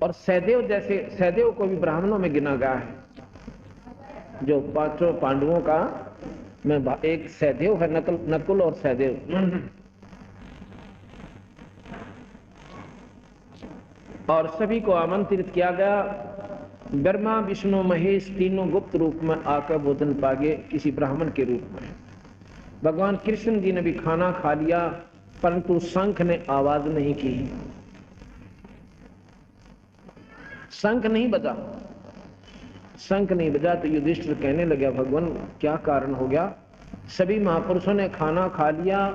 और सहदेव जैसे, सहदेव को भी ब्राह्मणों में गिना गया है, जो पांचों पांडवों का में एक सहदेव है, नकुल और सहदेव। और सभी को आमंत्रित किया गया। ब्रह्मा विष्णु महेश तीनों गुप्त रूप में आकर भोजन पागे किसी ब्राह्मण के रूप में। भगवान कृष्ण जी ने भी खाना खा लिया, परंतु शंख ने आवाज नहीं की, शंख नहीं बजा। शंख नहीं बजा तो युधिष्ठिर कहने लगा, भगवान क्या कारण हो गया? सभी महापुरुषों ने खाना खा लिया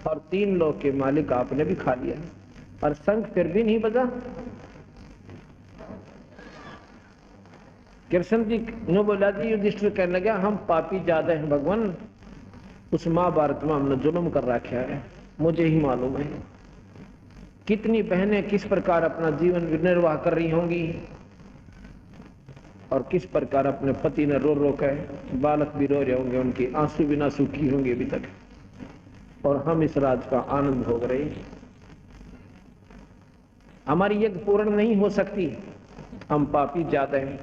और तीन लोक के मालिक आपने भी खा लिया, और शंख फिर भी नहीं बजा। कृष्ण जी ने बोला, जी युधिष्ठिर कहने लगा, हम पापी ज्यादा हैं भगवान, उस महाभारत में हमने जुल्म कर रखा है, मुझे ही मालूम है। कितनी बहनें किस प्रकार अपना जीवन निर्वाह कर रही होंगी और किस प्रकार अपने पति ने रो रो कर, बालक भी रो रहे होंगे, उनके आंसू बिना सूखी होंगे अभी तक, और हम इस राज का आनंद भोग रहे हैं। हमारी यज्ञ पूर्ण नहीं हो सकती, हम पापी ज्यादा हैं।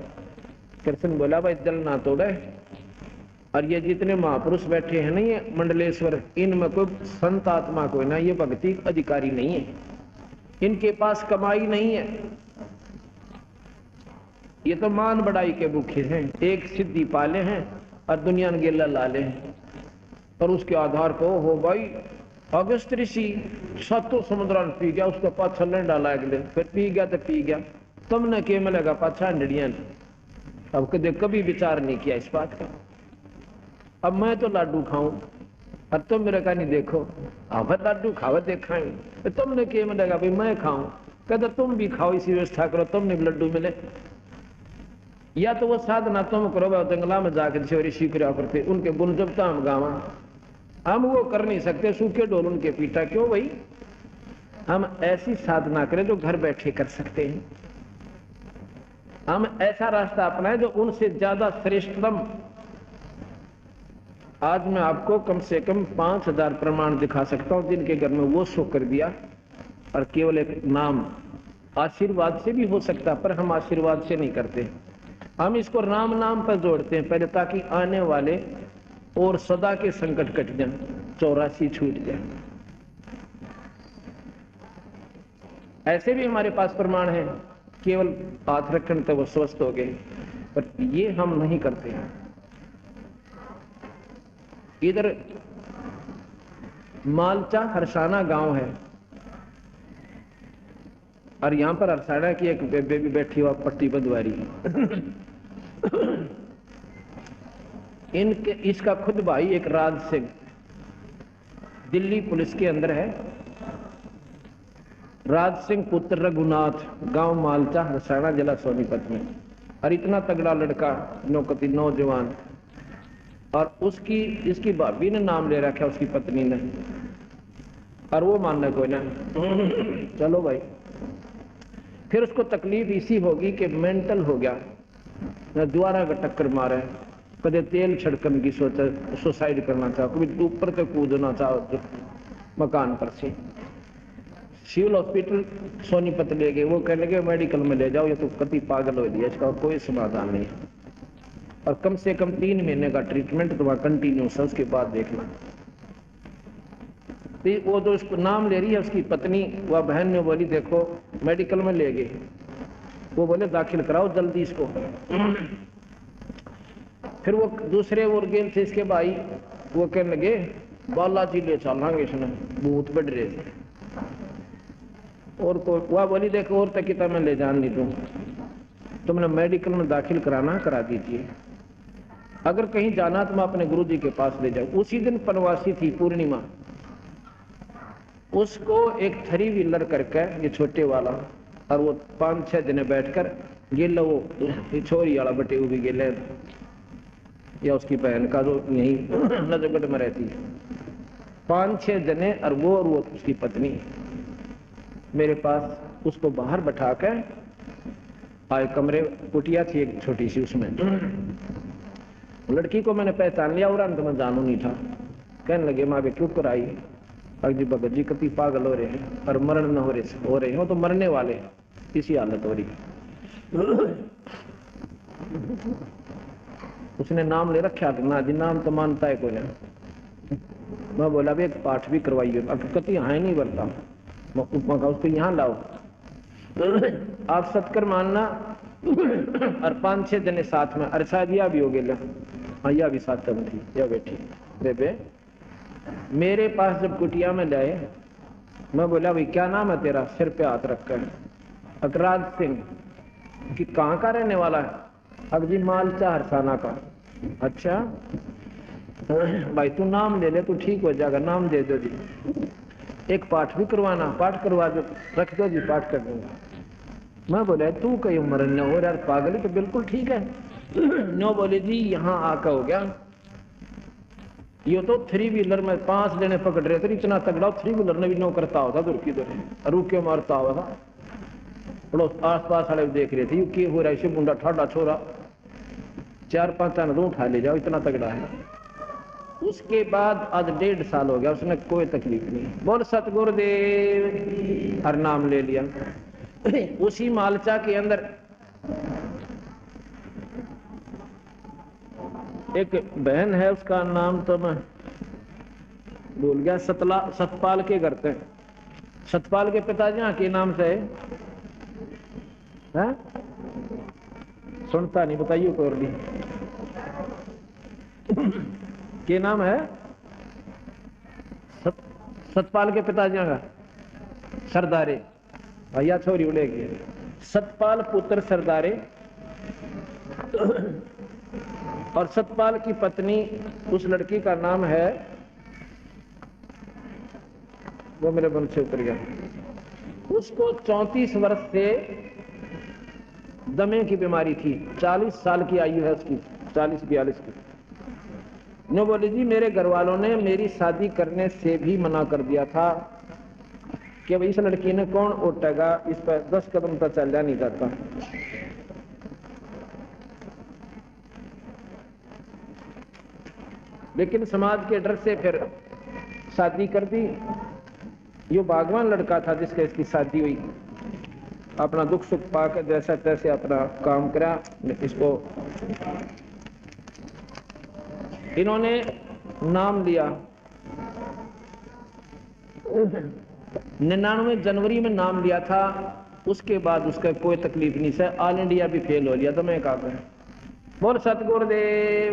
कृष्ण बोला, भाई जल ना तोड़े, और ये जितने महापुरुष बैठे हैं ना, ये मंडलेश्वर, इनमें कोई संत आत्मा कोई ना, ये भक्ति अधिकारी नहीं है, इनके पास कमाई नहीं है, ये तो मान बढ़ाई के भूखे हैं, एक सिद्धि पाले हैं और दुनिया ने गेला लाले हैं, और उसके आधार पर हो भाई अगस्त ऋषि 7 समुद्र पी गया, उसका पाछा नहीं डाला अगले, फिर पी गया तो पी गया, तुमने के मिलेगा पाछा अंडड़िया ने। अब कभी विचार नहीं किया इस बात का। अब मैं तो लाडू खाऊं और तुम मेरे का नहीं देखो, अब लाडू खाओ देखाएं, तुमने के मिलेगा भाई मैं खाऊं, कहते तुम भी खाओ, इसी व्यवस्था करो, तुमने भी लड्डू मिले। या तो वो साधना तुम करो, जंगला में जाकर ऋषि करा करते, उनके गुण जब तो हम गावा, हम वो कर नहीं सकते, सूखे डोल उनके पीटा, क्यों भाई? हम ऐसी साधना करें जो घर बैठे कर सकते हैं, हम ऐसा रास्ता अपनाएं जो उनसे ज्यादा श्रेष्ठतम। आज मैं आपको कम से कम 5000 प्रमाण दिखा सकता हूं जिनके घर में वो सो कर दिया, और केवल एक नाम आशीर्वाद से भी हो सकता, पर हम आशीर्वाद से नहीं करते, हम इसको राम नाम पर जोड़ते हैं पहले, ताकि आने वाले और सदा के संकट कट जाए, 84 छूट जाए। ऐसे भी हमारे पास प्रमाण है, केवल हाथ रखने तो वो स्वस्थ हो गए, पर ये हम नहीं करते हैं। इधर मालचा हरसाना गांव है, और यहां पर हरसाना की एक बेबी बैठी हुआ पट्टी बंधवारी इनके, इसका खुद भाई एक राज सिंह दिल्ली पुलिस के अंदर है, राज सिंह पुत्र रघुनाथ, गांव मालचा हरसाना जिला सोनीपत में, और इतना तगड़ा लड़का, नौकती नौजवान, और उसकी इसकी भाभी ने नाम ले रखा उसकी पत्नी ने, और वो मानना कोई ना। चलो भाई, फिर उसको तकलीफ इसी होगी कि मेंटल हो गया, न द्वारा का टक्कर मारे, कदे तेल छिड़कन की सोचा, सुसाइड करना चाहो, कभी ऊपर से कूदना चाहो मकान पर से। सिविल हॉस्पिटल सोनीपत ले गए, वो कहने लगे मेडिकल में ले जाओ, ये तो कति पागल हो गया, इसका कोई समाधान नहीं, और कम से कम 3 महीने का ट्रीटमेंट तो वहां कंटिन्यूस है, उसके बाद देखना। तो वो जो उसको नाम ले रही है उसकी पत्नी, वह बहन ने बोली देखो मेडिकल में ले गए, वो बोले दाखिल कराओ जल्दी इसको। फिर वो दूसरे और गेल थे इसके भाई, वो कहने लगे बालाजी ले चलेंगे, इसने भूत बढ़ रहे थे, और को वह बोली देखो और तक कितना मैं ले जान नहीं दूं, तुमने मेडिकल में दाखिल कराना करा दीजिए, अगर कहीं जाना तो मैं अपने गुरुजी के पास ले जाऊं। उसी दिन बनवासी थी पूर्णिमा, उसको एक 3 व्हीलर करके, ये छोटे वाला, और वो 5-6 जने बैठकर गेल, वो छोरी वाला बटे हुए गेले, या उसकी बहन का जो यही नजरगढ़ में रहती है, 5-6 जने, और वो उसकी पत्नी मेरे पास, उसको बाहर बैठा कर आए कमरे, कुटिया थी एक छोटी सी, उसमें लड़की को मैंने पहचान लिया, और तो मैं जानू नहीं था। कहने लगे माँ क्यों कराई? अजी भगत जी कति पागल हो रहे हैं और मरण न हो रहे हो तो मरने वाले, इसी हालत हो रही। उसने नाम ले रखा ना जी, नाम तो मानता है कोई ना। मैं बोला भी एक पाठ भी करवाइए, अब कति यहाँ नहीं बनता, उसको यहाँ लाओ। आप सत्कर मानना और 5-6 जने साथ में, अरे शायद यह भी हो गया, हाँ यह भी साथ में थी, यह बैठी बेबे। मेरे पास जब कुटिया में लाए, मैं बोला भाई क्या नाम है तेरा, सिर पे हाथ रखकर, अकराज सिंह। कि कहाँ का रहने वाला है? अब जी मालचा हरसाना का। अच्छा भाई तू नाम ले ले, तू ठीक हो जाएगा, नाम दे दो जी। एक पाठ भी करवाना, पाठ करवा दो, रख दो जी, पाठ कर दूंगा। मैं बोला तू कई उम्र न हो यार, पागल है तो बिल्कुल ठीक है। नो बोले जी यहाँ आकर हो गया, ये तो 3 व्हीलर में 5 जने पकड़ रहे थे, इतना तगड़ा 3 व्हीलर ने भी नो करता होता, दूर की दूर रुक के मारता हुआ था। पड़ोस आस पास वाले देख रहे थे, यू के हो रहा है, मुंडा ठाडा छोरा, 4-5 जन उठा ले जाओ, इतना तगड़ा है। उसके बाद आज 1.5 साल हो गया, उसने कोई तकलीफ नहीं। बोल सतगुरुदेव, हर नाम ले लिया। उसी मालचा के अंदर एक बहन है, उसका नाम तो मैं भूल गया, सतपाल के घर थे। सतपाल के पिताजी यहाँ के नाम से है? सुनता नहीं, बताइए कोई और भी के नाम है? सतपाल के पिताजी का सरदारे, भैया छोरी उड़ेगी। सतपाल पुत्र सरदारे, और सतपाल की पत्नी, उस लड़की का नाम है, वो मेरे मन से उतर गया। उसको 34 वर्ष से दमे की बीमारी थी, 40 साल की आयु है उसकी, 40-42 की। नो बोले जी मेरे घर वालों ने मेरी शादी करने से भी मना कर दिया था कि भाई इस लड़की ने कौन उठेगा, इस पर 10 कदम तक चल जा नहीं जाता। लेकिन समाज के डर से फिर शादी कर दी। यो भगवान लड़का था जिसके इसकी शादी हुई, अपना दुख सुख पाकर जैसा तैसे अपना काम करा। इसको इन्होंने नाम लिया, 99 जनवरी में नाम लिया था। उसके बाद उसका कोई तकलीफ नहीं से, ऑल इंडिया भी फेल हो लिया। तो मैं कहा बोल सतगुरुदेव।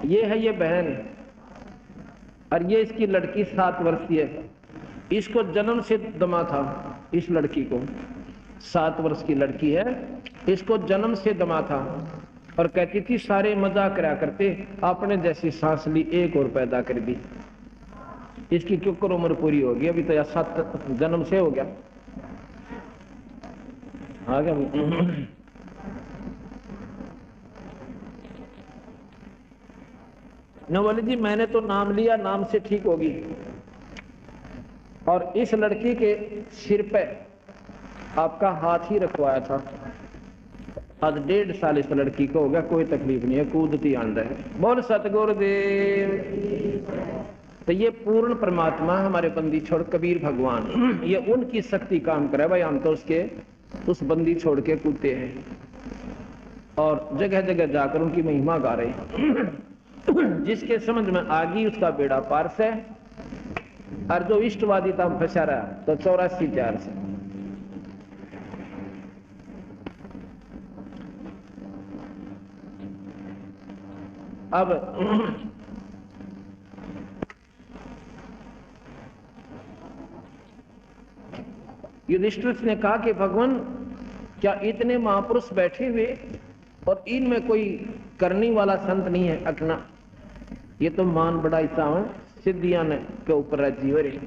ये है ये बहन, और ये इसकी लड़की 7 वर्षीय है। इसको जन्म से दमा था, इस लड़की को 7 वर्ष की लड़की है, इसको जन्म से दमा था। और कहती थी सारे मजाक करा करते, आपने जैसी सांस ली एक और पैदा कर दी। इसकी क्यों कर उम्र पूरी होगी, अभी तो 7 जन्म से हो गया, आ गया। न बोले जी मैंने तो नाम लिया, नाम से ठीक होगी। और इस लड़की के सिर पे आपका हाथ ही रखवाया था। आज 1.5 साल इस लड़की को हो गया, कोई तकलीफ नहीं है, कूदती आंदा है। बोल सतगुरुदेव। तो ये पूर्ण परमात्मा हमारे बंदी छोड़ कबीर भगवान, ये उनकी शक्ति काम करे भाई। हम तो उसके उस बंदी छोड़ के कूदते हैं और जगह जगह जाकर उनकी महिमा गा रहे हैं। जिसके समझ में आ गई उसका बेड़ा पार से, और जो इष्टवादी था फंसा रहा तो 84 से। अब युधिष्ठिर ने कहा कि भगवान क्या इतने महापुरुष बैठे हुए और इनमें कोई करने वाला संत नहीं है? अकना ये तो मान बड़ा हिस्सा सिद्धियां ने के ऊपर राजी हो रही।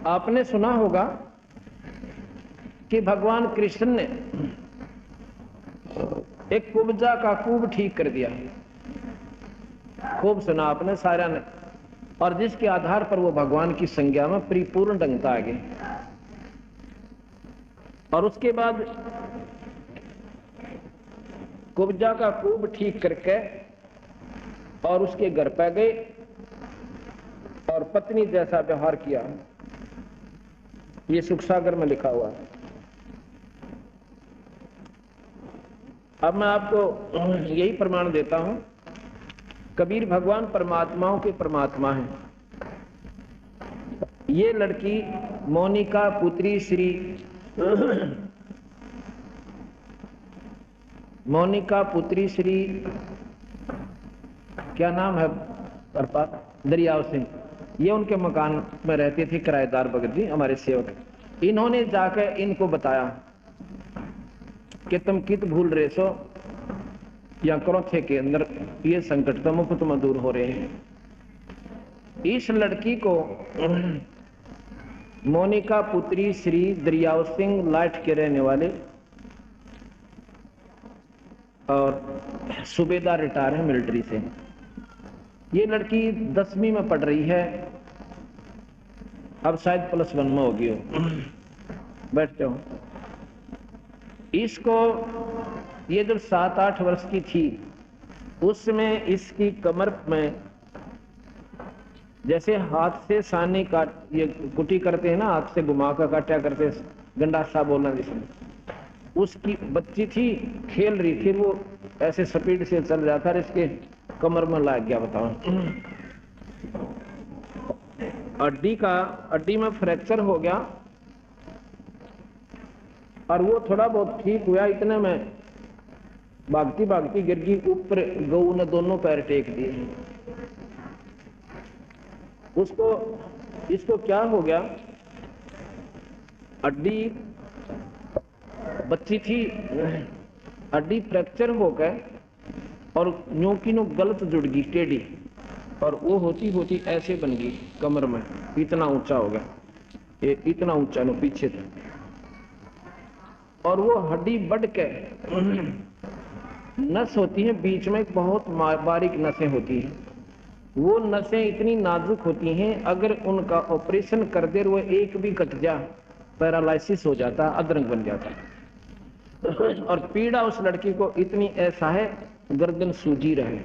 आपने सुना होगा कि भगवान कृष्ण ने एक कुब्जा का कूब ठीक कर दिया, खूब सुना आपने सारा ने, और जिसके आधार पर वो भगवान की संज्ञा में परिपूर्ण ढंगता आ गए। और उसके बाद कुब्जा का कूब ठीक करके और उसके घर पे गए और पत्नी जैसा व्यवहार किया। ये सुख सागर में लिखा हुआ है। अब मैं आपको यही प्रमाण देता हूं, कबीर भगवान परमात्माओं के परमात्मा हैं। ये लड़की मोनिका पुत्री श्री मोनिका पुत्री श्री क्या नाम है दरियाव सिंह, ये उनके मकान में रहते थे, किराएदार भगत जी हमारे सेवक। इन्होंने जाकर इनको बताया कि तुम कित भूल रहे सो, या क्रोथे के अंदर ये संकट तो मुफ्त में दूर हो रहे हैं। इस लड़की को मोनिका पुत्री श्री दरियाव सिंह लाइट के रहने वाले और सूबेदार रिटायर है मिलिट्री से। ये लड़की 10वीं में पढ़ रही है, अब शायद +1 में होगी हो। बैठते हो। इसको ये जब 7-8 वर्ष की थी उसमें इसकी कमर में जैसे हाथ से सानी काट, ये कुटी करते हैं ना, हाथ से घुमा कर काटा करते, गंडासा बोलना जिसमें, उसकी बच्ची थी, खेल रही थी, वो ऐसे स्पीड से चल रहा था, इसके कमर में लग गया। बताओ, हड्डी में फ्रैक्चर हो गया और वो थोड़ा बहुत ठीक हुआ। इतने में भागती भागती गिर गई ऊपर, गऊ ने दोनों पैर टेक दिए। इसको क्या हो गया, हड्डी बच्ची थी, हड्डी फ्रैक्चर हो गए और न्यू की नो गलत जुड़ गई टेढ़ी, और वो होती होती ऐसे बन गई कमर में, इतना ऊंचा हो गया, ये इतना ऊंचा नो पीछे था। और वो हड्डी बढ़ के नस होती है बीच में, बहुत बारीक नसें होती हैं, वो नसें इतनी नाजुक होती हैं, अगर उनका ऑपरेशन कर दे वो एक भी कट जा, पैरालिसिस हो जाता, अधरंग बन जाता। और पीड़ा उस लड़की को इतनी ऐसा है, गर्दन सूजी रहे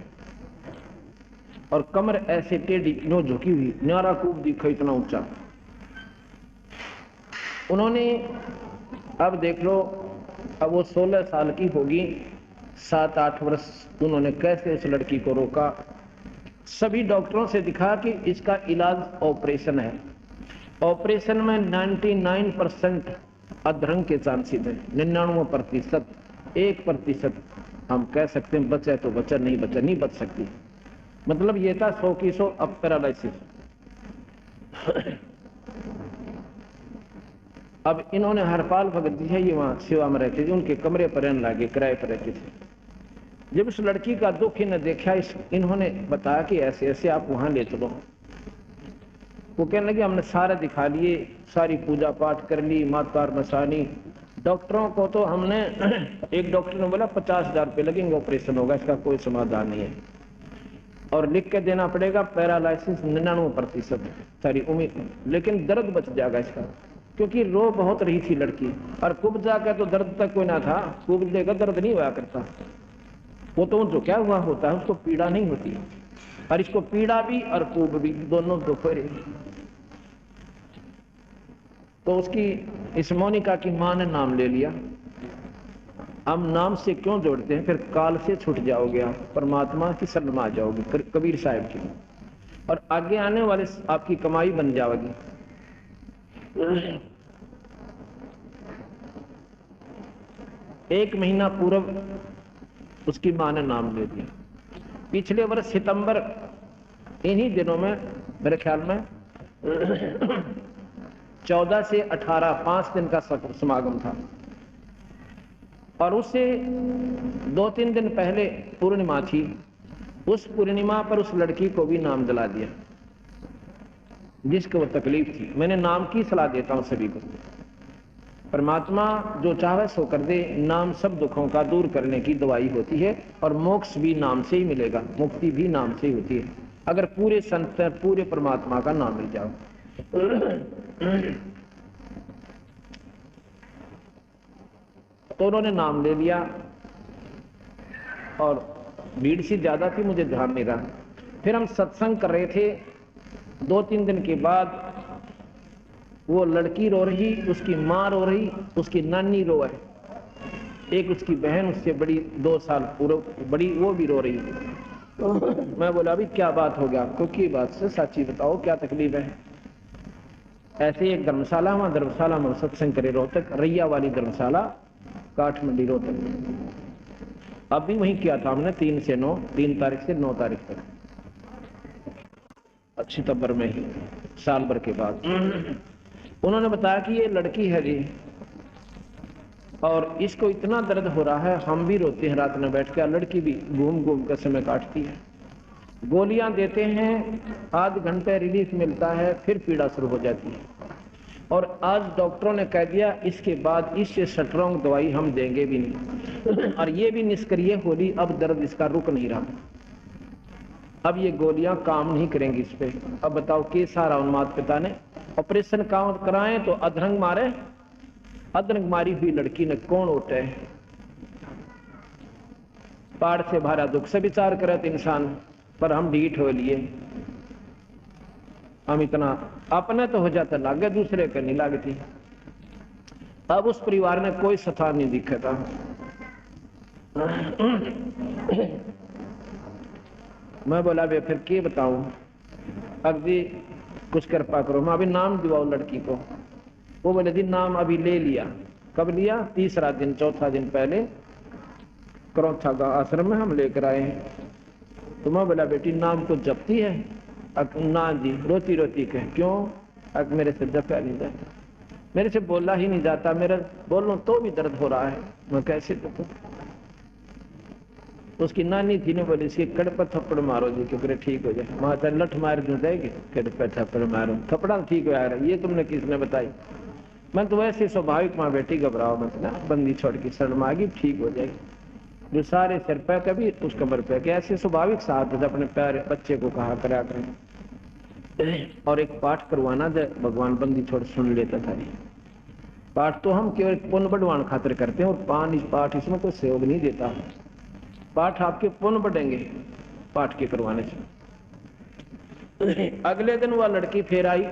और कमर ऐसे टेढ़ी नो झुकी हुई, न्यारा कूप दिखा इतना ऊंचा। उन्होंने, अब देख लो, अब वो 16 साल की होगी, 7-8 वर्ष उन्होंने कैसे उस लड़की को रोका। सभी डॉक्टरों से दिखा कि इसका इलाज ऑपरेशन है। ऑपरेशन में 99% अधरंग के चांसेस है, 99%, 1% हम कह सकते हैं बचे तो बचा, नहीं बचा नहीं बच सकती। मतलब ये था 100 की 100 अब पैरालिसिस। अब इन्होंने हरपाल भगत जी है, ये वहां सेवा में रहते थे, उनके कमरे पर रहने लगे, किराए पर रहते थे। जब इस लड़की का दुख इन्हें देखा, इन्होंने बताया कि ऐसे ऐसे आप वहां ले चलो। वो कहने लगे हमने सारे दिखा लिए, सारी पूजा पाठ कर ली, मातार मसानी, डॉक्टरों को तो हमने एक डॉक्टर ने बोला 50,000 रुपये लगेंगे, ऑपरेशन होगा, इसका कोई समाधान नहीं है, और लिख के देना पड़ेगा पैरालिसिस 99% सारी उम्मीद, लेकिन दर्द बच जाएगा इसका, क्योंकि रो बहुत रही थी लड़की, और कुब्जा का तो दर्द तक कोई ना था, कुब्जे का दर्द नहीं हुआ करता, वो तो जो क्या हुआ होता है उसको पीड़ा नहीं होती, और इसको पीड़ा भी और कुब भी दोनों दुख रही। तो उसकी, इस मोनिका की मां ने नाम ले लिया। हम नाम से क्यों जोड़ते हैं, फिर काल से छूट जाओगे आप, परमात्मा की शरण में आ जाओगे, कबीर साहब की, और आगे आने वाले आपकी कमाई बन जाएगी। एक महीना पूर्व उसकी मां ने नाम ले लिया। पिछले वर्ष सितंबर इन्हीं दिनों में, मेरे ख्याल में 14 से 18 5 दिन का समागम था, और उससे 2-3 दिन पहले पूर्णिमा थी। उस पूर्णिमा पर उस लड़की को भी नाम दिला दिया जिसको वो तकलीफ थी। मैंने नाम की सलाह देता हूं सभी को, परमात्मा जो चाहे सो कर दे। नाम सब दुखों का दूर करने की दवाई होती है, और मोक्ष भी नाम से ही मिलेगा, मुक्ति भी नाम से ही होती है, अगर पूरे संत पूरे परमात्मा का नाम मिल जाओ। तो उन्होंने नाम ले लिया, और भीड़ सी ज्यादा थी, मुझे ध्यान नहीं रहा। फिर हम सत्संग कर रहे थे, 2-3 दिन के बाद वो लड़की रो रही, उसकी माँ रो रही, उसकी नानी रो है, एक उसकी बहन उससे बड़ी 2 साल पूरा बड़ी, वो भी रो रही। मैं बोला अभी क्या बात हो गया आपको, की बात से साची बताओ क्या तकलीफ है। ऐसे एक धर्मशाला, वहां धर्मशाला में सत्संग करे रोहतक, रैया वाली धर्मशाला, काठमंडी रोहतक। अब भी वहीं किया था हमने 3 से 9, 3 तारीख से 9 तारीख तक, सितंबर में ही, साल भर के बाद। उन्होंने बताया कि ये लड़की है जी, और इसको इतना दर्द हो रहा है, हम भी रोते हैं रात में बैठ कर, लड़की भी घूम घूम कर समय काटती है। गोलियां देते हैं, आध घंटे रिलीफ मिलता है, फिर पीड़ा शुरू हो जाती है। और आज डॉक्टरों ने कह दिया इसके बाद इससे स्ट्रॉन्ग दवाई हम देंगे भी नहीं। और ये भी निष्क्रिय होली, अब दर्द इसका रुक नहीं रहा, अब ये गोलियां काम नहीं करेंगी इस पे। अब बताओ कि सारा उन माता पिता ने ऑपरेशन काम कराएं तो अधरंग मारे, अधरंग मारी हुई लड़की ने कौन उठे। पाड़ से भारा दुख से विचार करे तो इंसान, पर हम ढीठ हो लिए, हम इतना अपने तो हो जाता लागे, दूसरे के नहीं लागती। अब उस परिवार ने कोई सथा नहीं दिखा था। मैं बोला बे फिर क्या बताऊं, अब जी कुछ कृपा करो, मैं अभी नाम दिवाओ लड़की को। वो बोले जी नाम अभी ले लिया। कब लिया? 3रा दिन, 4था दिन पहले करौथा का आश्रम में हम लेकर आए हैं। तो मैं बोला बेटी नाम को जपती है? ना जी, रोती रोती कहे क्यों? मेरे से जपा नहीं जाता, मेरे से बोला ही नहीं जाता, मेरा बोलूं तो भी दर्द हो रहा है, मैं कैसे जपूं? उसकी नानी थी ने बोली इसके कड़ पर थप्पड़ मारो जी क्योंकि ठीक हो जाए। माता लठ मार दूं जाएगी, कड़ पर थप्पड़ मारो, थप्पड़ा ठीक हो रहा है, ये तुमने किसने बताई? मैं तो वैसे स्वाभाविक, माँ बेटी घबराओ मत ना, बंदी छोड़ के शर्म आगी, ठीक हो जाएगी। जो सारे सिर पे कभी उस कमर पे के, ऐसे स्वाभाविक साथ अपने प्यारे बच्चे को कहा करा करें। और एक पाठ करवाना जब भगवान बंदी छोड़ सुन लेता था। पाठ तो हम केवल पुण्य बढ़वान खातिर करते हैं, और पाठ इसमें कोई सहयोग नहीं देता। पाठ आपके पुण्य बढ़ेंगे पाठ के करवाने से। अगले दिन वह लड़की फिर आई,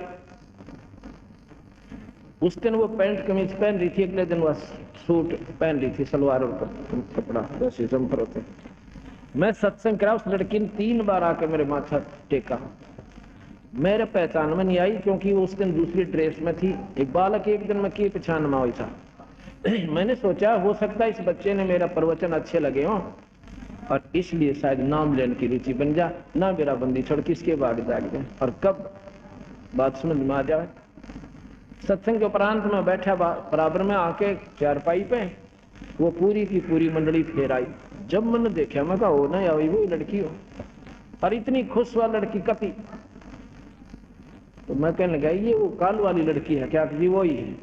उस दिन वो पैंट कमीज पहन रही थी, अगले दिन वह सूट पहन रही थी, सलवार और कपड़ा जैसे जमकर होते। मैं सत्संग करा, उस लड़की ने 3 बार आकर मेरे माथा टेका, मेरे पहचान में नहीं आई क्योंकि वो उस दिन दूसरी ड्रेस में थी। एक बालक एक दिन में की पहचान में हुई था। मैंने सोचा हो सकता है इस बच्चे ने मेरा प्रवचन अच्छे लगे हो और इसलिए शायद नाम लेने की रुचि बन जा, ना मेरा बंदी छोड़ किसके बाग जाग जाए। और कब बात समझ में आ जाए, सत्संग के उपरांत में बैठा बराबर में आके चारपाई पे, वो पूरी की पूरी मंडली फेर आई। जब मैंने देखा मैं कहा हो ना या वो लड़की हो, और इतनी खुश हुआ लड़की कति। तो मैं कहने लगा ये वो काल वाली लड़की है क्या? जी वो ही है।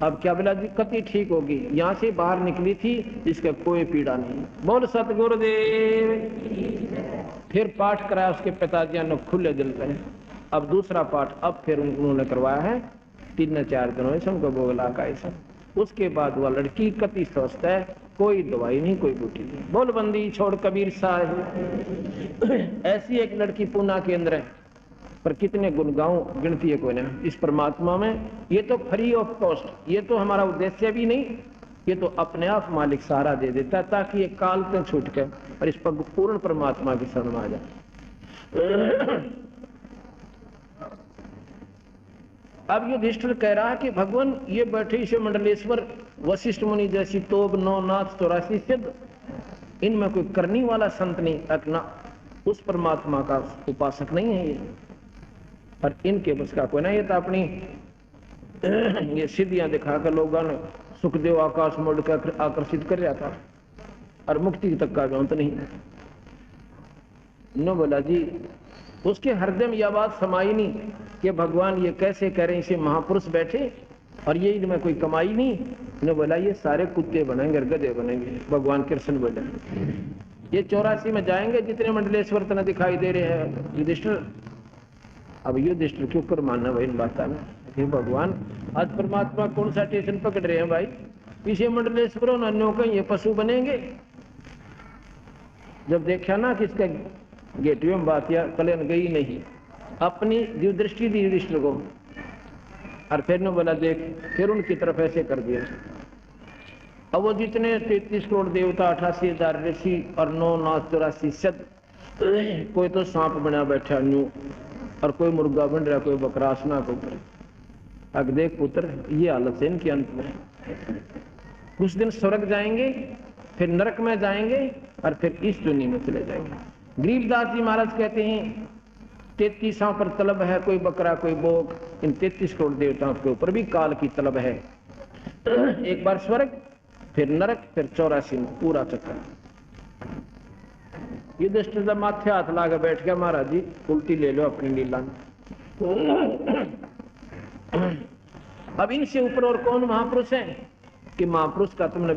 अब क्या बोला जी? कति ठीक होगी, यहाँ से बाहर निकली थी, इसका कोई पीड़ा नहीं। बोल सतगुरुदेव। फिर पाठ कराया उसके पिताजी ने खुले दिल पे। अब दूसरा पाठ अब फिर उन्होंने करवाया है, 3-4 दिनों से उनको बोला का ऐसा। उसके बाद वह लड़की कति स्वस्थ है, कोई दवाई नहीं, कोई बूटी नहीं। बोल बंदी छोड़ कबीर साहब। ऐसी एक लड़की पूना के अंदर है, पर कितने गुण गाऊं गिनती है कोई ना इस परमात्मा में। ये तो फ्री ऑफ कॉस्ट, ये तो हमारा उद्देश्य भी नहीं, ये तो अपने आप मालिक सहारा दे देता है ताकि ये काल से छूट के और इस पर पूर्ण परमात्मा की शरण आ जाए। अब युधिष्ठिर कह रहा है कि भगवान ये बैठे इसे मंडलेश्वर वशिष्ठ मुनि जैसी तोब 9 नाथ 84 सिद्ध, इनमें कोई करनी वाला संत नहीं, अपना उस परमात्मा का उपासक नहीं है ये, और इनके बस का कोई ना। ये तो अपनी ये सिद्धियां दिखाकर लोगों ने सुखदेव आकाश मोड़ कर आकर्षित कर रहा था, और मुक्ति तक का अंत नहीं। नो बोला जी उसके हृदय में यह बात समाई नहीं कि भगवान ये कैसे कह रहे हैं, इसे महापुरुष बैठे और ये इनमें कोई कमाई नहीं। ने बोला ये सारे कुत्ते बनेंगे, गधे बनेंगे। भगवान कृष्ण बोले ये 84 में जाएंगे जितने मंडलेश्वर तना दिखाई दे रहे हैं युधिष्ठिर। अब युधिष्ठिर क्यों कर मानना भाई इन बातों में? भगवान आज परमात्मा कौन सा स्टेशन पकड़ रहे हैं भाई? पीछे मंडलेश्वर अन्यों का ये पशु बनेंगे। जब देखा ना कि इसका गेटवे में बात या कल्याण गई नहीं, अपनी जो दृष्टि दी युधिष्ठिर को, और फिर ने बोला देख, फिर उनकी तरफ ऐसे कर दिया। अब वो जितने 33 करोड़ देवता, 88,000 ऋषि और 9 नाथ 84 सद, कोई तो सांप बना बैठा न्यू, और कोई मुर्गा बन रहा, कोई बकरासना को ऊपर। अब देख पुत्र, ये हालत है इनके अंत में। कुछ दिन स्वर्ग जाएंगे, फिर नरक में जाएंगे, और फिर इस दुनिया में चले जाएंगे। गरीबदास जी महाराज कहते हैं 33 पर तलब है, कोई बकरा कोई बोक, इन 33 करोड़ देवताओं के ऊपर भी काल की तलब है। एक बार स्वर्ग, फिर नरक, फिर 84 में पूरा चक्कर। ये दृष्टि जब माथे हाथ लाकर बैठ गया, महाराज जी उल्टी ले लो अपनी लीला में। अब इनसे ऊपर और कौन महापुरुष है कि महापुरुष का तुमने